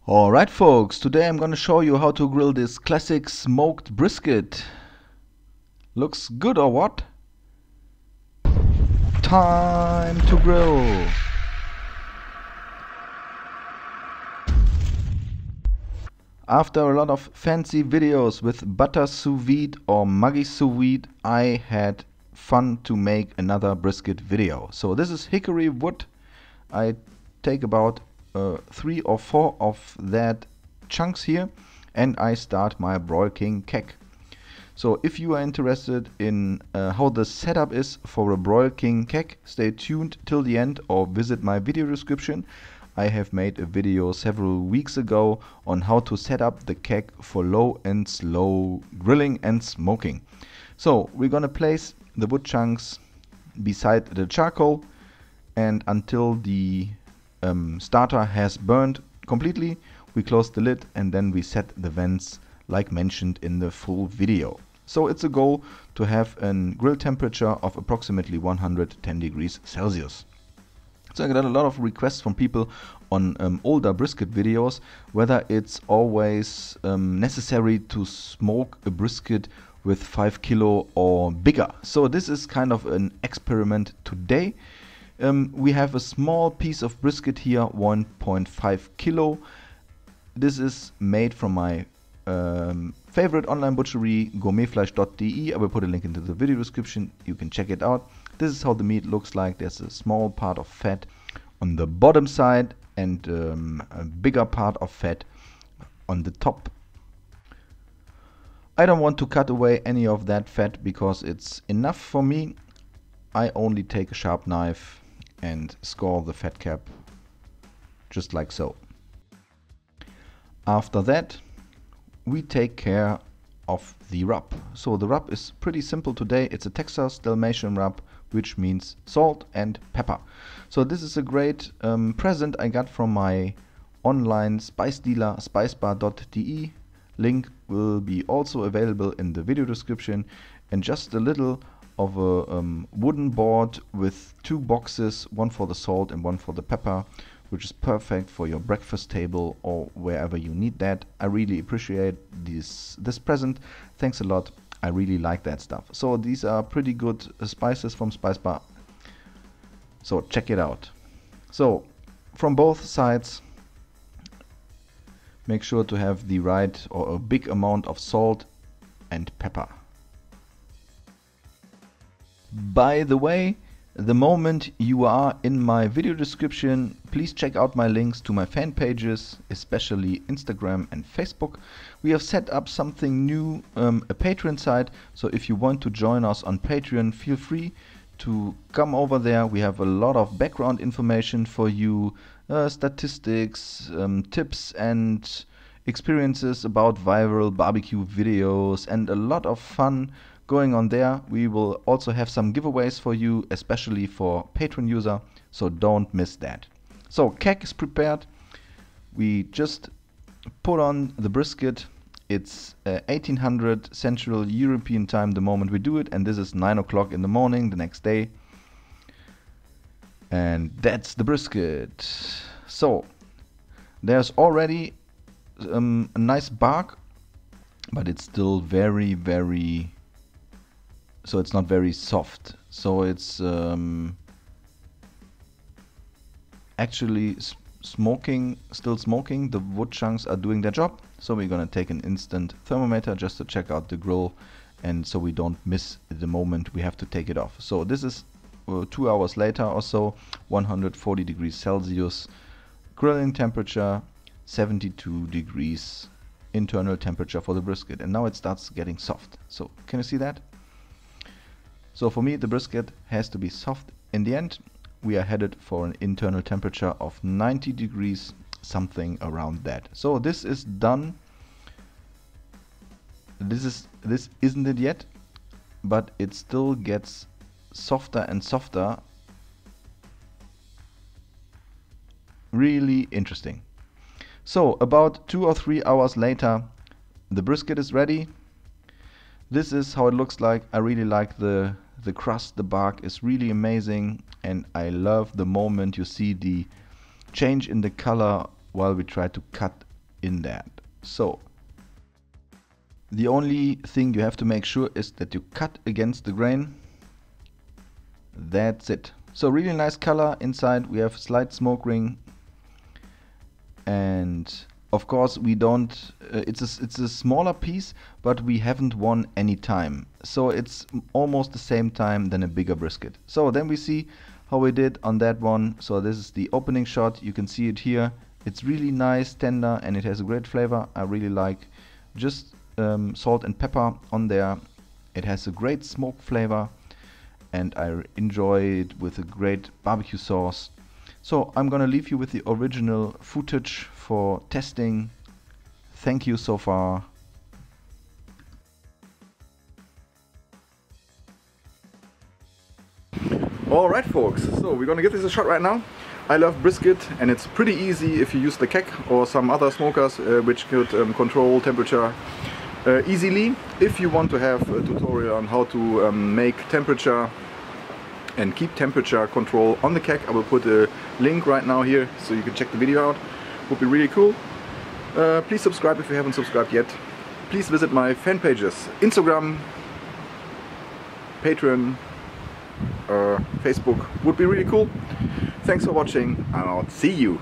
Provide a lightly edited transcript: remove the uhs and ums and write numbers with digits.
Alright folks, today I'm gonna show you how to grill this classic smoked brisket. Looks good or what? Time to grill! After a lot of fancy videos with butter sous vide or Maggi sous vide, I had fun to make another brisket video. So this is hickory wood. I take about 3 or 4 of that chunks here, and I start my Broil King keg. So if you are interested in how the setup is for a Broil King keg, stay tuned till the end or visit my video description. I have made a video several weeks ago on how to set up the keg for low and slow grilling and smoking. So we're gonna place the wood chunks beside the charcoal, and until the starter has burned completely, we close the lid and then we set the vents like mentioned in the full video. So it's a goal to have a grill temperature of approximately 110 degrees Celsius. So I got a lot of requests from people on older brisket videos whether it's always necessary to smoke a brisket with 5 kilo or bigger. So this is kind of an experiment today. We have a small piece of brisket here, 1.5 kilo. This is made from my favorite online butchery, gourmetfleisch.de. I will put a link into the video description. You can check it out. This is how the meat looks like. There's a small part of fat on the bottom side and a bigger part of fat on the top. I don't want to cut away any of that fat because it's enough for me. I only take a sharp knife and score the fat cap just like so. After that, we take care of the rub. So the rub is pretty simple today. It's a Texas Dalmatian rub, which means salt and pepper. So this is a great present I got from my online spice dealer, spicebar.de. Link will be also available in the video description. And just a little of a wooden board with 2 boxes, one for the salt and one for the pepper, which is perfect for your breakfast table or wherever you need that. I really appreciate this present. Thanks a lot. I really like that stuff. So these are pretty good spices from Spicebar. So check it out. So from both sides, make sure to have the right or a big amount of salt and pepper. By the way, the moment you are in my video description, please check out my links to my fan pages, especially Instagram and Facebook. We have set up something new, a Patreon site. So if you want to join us on Patreon, feel free to come over there. We have a lot of background information for you, statistics, tips and experiences about viral barbecue videos, and a lot of fun going on there. We will also have some giveaways for you, especially for Patreon user, so don't miss that. So keg is prepared. We just put on the brisket. It's 1800 Central European time the moment we do it, and this is 9 o'clock in the morning the next day. And that's the brisket. So there's already a nice bark, but it's still very so it's not very soft. So it's actually still smoking. The wood chunks are doing their job. So we're gonna take an instant thermometer just to check out the grill, and so we don't miss the moment we have to take it off. So this is 2 hours later or so, 140 degrees Celsius, grilling temperature, 72 degrees internal temperature for the brisket, and now it starts getting soft. So can you see that? So for me, the brisket has to be soft. In the end, we are headed for an internal temperature of 90 degrees, something around that. So this is done. This isn't it yet, but it still gets softer and softer. Really interesting. So about 2 or 3 hours later, the brisket is ready. This is how it looks like. I really like the crust. The bark is really amazing, and I love the moment you see the change in the color while we try to cut in that. So the only thing you have to make sure is that you cut against the grain. That's it. So really nice color inside. We have slight smoke ring, and of course we don't it's a smaller piece, but we haven't won any time, so it's almost the same time than a bigger brisket. So then we see how we did on that one. So this is the opening shot. You can see it here. It's really nice, tender, and it has a great flavor. I really like just salt and pepper on there. It has a great smoke flavor, and I enjoy it with a great barbecue sauce. So I'm gonna leave you with the original footage for testing. Thank you so far. Alright folks, so we're gonna give this a shot right now. I love brisket, and it's pretty easy if you use the keck or some other smokers which could control temperature easily. If you want to have a tutorial on how to make temperature and keep temperature control on the keck, I will put a link right now here so you can check the video out. Would be really cool. Please subscribe if you haven't subscribed yet. Please visit my fan pages, Instagram, Patreon, Facebook. Would be really cool. Thanks for watching, and I'll see you.